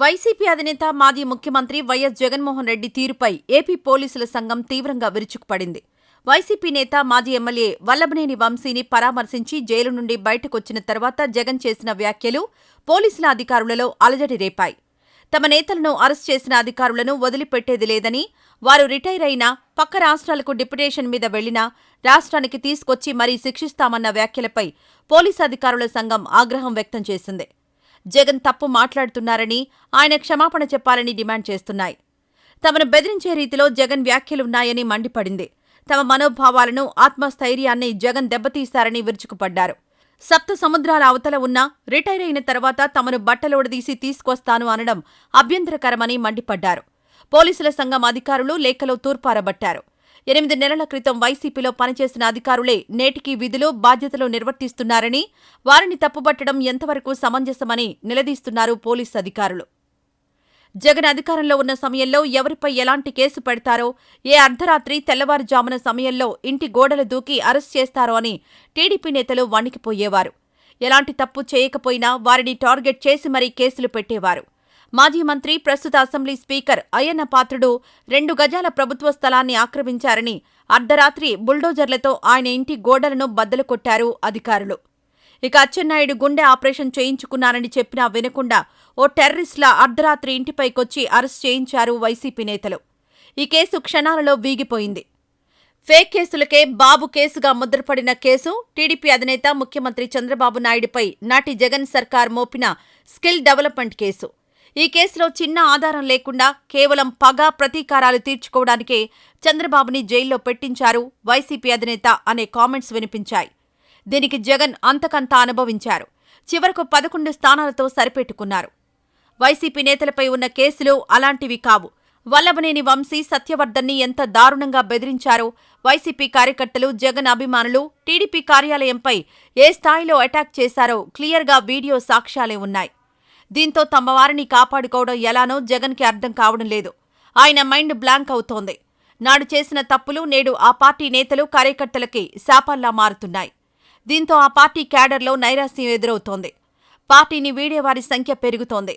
YCP అధినేత మాజీ ముఖ్యమంత్రి వైఎస్ జగన్మోహన్ రెడ్డి తీరుపై ఏపీ పోలీసుల సంఘం తీవ్రంగా విరుచుకుపడింది. వైసీపీ నేత మాజీ ఎమ్మెల్యే వల్లభనేని వంశీని పరామర్శించి జైలు నుండి బయటకొచ్చిన తర్వాత జగన్ చేసిన వ్యాఖ్యలు పోలీసుల అధికారులలో అలజడి రేపాయి. తమ నేతలను అరెస్ట్ చేసిన అధికారులను వదిలిపెట్టేది లేదని, వారు రిటైర్ అయినా, పక్క రాష్ట్రాలకు డిప్యుటేషన్ మీద వెళ్లినా రాష్ట్రానికి తీసుకొచ్చి మరీ శిక్షిస్తామన్న వ్యాఖ్యలపై పోలీసు అధికారుల సంఘం ఆగ్రహం వ్యక్తం చేసింది. జగన్ తప్పు మాట్లాడుతున్నారని, ఆయన క్షమాపణ చెప్పాలని డిమాండ్ చేస్తున్నాయి. తమను బెదిరించే రీతిలో జగన్ వ్యాఖ్యలున్నాయని మండిపడింది. తమ మనోభావాలను, ఆత్మస్థైర్యాన్ని జగన్ దెబ్బతీశారని విరుచుకుపడ్డారు. సప్త సముద్రాల అవతల ఉన్న రిటైర్ అయిన తర్వాత తమను బట్టలోడదీసి తీసుకొస్తాను అనడం అభ్యంతరకరమని మండిపడ్డారు. పోలీసుల సంఘం అధికారులు లేఖలో తూర్పారబట్టారు. 8 నెలల క్రితం వైసీపీలో పనిచేసిన అధికారులే నేటికీ విధులు, బాధ్యతలు నిర్వర్తిస్తున్నారని, వారిని తప్పుబట్టడం ఎంతవరకు సమంజసమని నిలదీస్తున్నారు పోలీసు అధికారులు. జగన్ అధికారంలో ఉన్న సమయంలో ఎవరిపై ఎలాంటి కేసు పెడతారో, ఏ అర్ధరాత్రి, తెల్లవారుజామున సమయంలో ఇంటి గోడలు దూకి అరెస్ట్ చేస్తారో అని టీడీపీ నేతలు వణికిపోయేవారు. ఎలాంటి తప్పు చేయకపోయినా వారిని టార్గెట్ చేసి మరీ కేసులు పెట్టేవారు. మాజీ మంత్రి, ప్రస్తుత అసెంబ్లీ స్పీకర్ అయ్యన్న పాత్రుడు 2 గజాల ప్రభుత్వ స్థలాన్ని ఆక్రమించారని అర్ధరాత్రి బుల్డోజర్లతో ఆయన ఇంటి గోడలను బద్దలు కొట్టారు అధికారులు. ఇక అచ్చెన్నాయుడు గుండె ఆపరేషన్ చేయించుకున్నారని చెప్పినా వినకుండా ఓ టెర్రరిస్ట్లా అర్ధరాత్రి ఇంటిపైకొచ్చి అరెస్ట్ చేయించారు వైసీపీ నేతలు. ఈ కేసు క్షణాలలో వీగిపోయింది. ఫేక్ కేసులకే బాబు కేసుగా ముద్రపడిన కేసు టీడీపీ అధినేత ముఖ్యమంత్రి చంద్రబాబు నాయుడుపై నాటి జగన్ సర్కార్ మోపిన స్కిల్ డెవలప్మెంట్ కేసు. ఈ కేసులో చిన్న ఆధారం లేకుండా కేవలం పగ, ప్రతీకారాలు తీర్చుకోవడానికే చంద్రబాబుని జైల్లో పెట్టించారు వైసీపీ అధినేత అనే కామెంట్స్ వినిపించాయి. దీనికి జగన్ అంతకంతా అనుభవించారు. చివరకు 11 స్థానాలతో సరిపెట్టుకున్నారు. వైసీపీ నేతలపై ఉన్న కేసులు అలాంటివి కావు. వల్లభనేని వంశీ, సత్యవర్ధన్ని ఎంత దారుణంగా బెదిరించారో, వైసీపీ కార్యకర్తలు, జగన్ అభిమానులు టీడీపీ కార్యాలయంపై ఏ స్థాయిలో అటాక్ చేశారో క్లియర్గా వీడియో సాక్ష్యాలే ఉన్నాయి. దీంతో తమ వారిని కాపాడుకోవడం ఎలానో జగన్కి అర్థం కావడం లేదు. ఆయన మైండ్ బ్లాంక్ అవుతోంది. నాడు చేసిన తప్పులు నేడు ఆ పార్టీ నేతలు, కార్యకర్తలకి శాపాల్లా మారుతున్నాయి. దీంతో ఆ పార్టీ క్యాడర్లో నైరాశ్యం ఎదురవుతోంది. పార్టీని వీడేవారి సంఖ్య పెరుగుతోంది.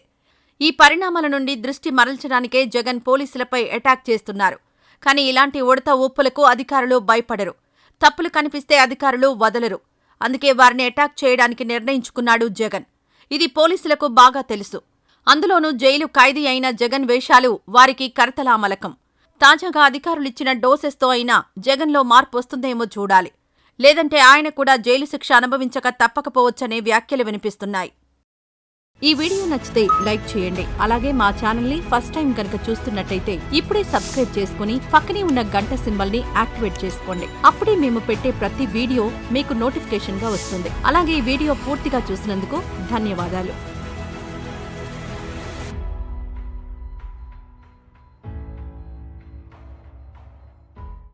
ఈ పరిణామాల నుండి దృష్టి మరల్చడానికే జగన్ పోలీసులపై అటాక్ చేస్తున్నారు. కానీ ఇలాంటి ఉడత ఊపులకు అధికారులు భయపడరు. తప్పులు కనిపిస్తే అధికారులు వదలరు. అందుకే వారిని అటాక్ చేయడానికి నిర్ణయించుకున్నాడు జగన్. ఇది పోలీసులకు బాగా తెలుసు. అందులోనూ జైలు ఖైదీ అయిన జగన్ వేషాలు వారికి కరతలామలకం. తాజాగా అధికారులిచ్చిన డోసెస్తో అయినా జగన్లో మార్పు వస్తుందేమో చూడాలి. లేదంటే ఆయన కూడా జైలు శిక్ష అనుభవించక తప్పకపోవచ్చనే వ్యాఖ్యలు వినిపిస్తున్నాయి. ఈ వీడియో నచ్చితే లైక్ చేయండి. అలాగే మా ఛానల్ని ఫస్ట్ టైం కనుక చూస్తున్నట్టయితే ఇప్పుడే సబ్స్క్రైబ్ చేసుకుని పక్కనే ఉన్న గంట సింబల్ని యాక్టివేట్ చేసుకోండి. అప్పుడే మేము పెట్టే ప్రతి వీడియో మీకు నోటిఫికేషన్గా వస్తుంది. అలాగే ఈ వీడియో పూర్తిగా చూసినందుకు ధన్యవాదాలు.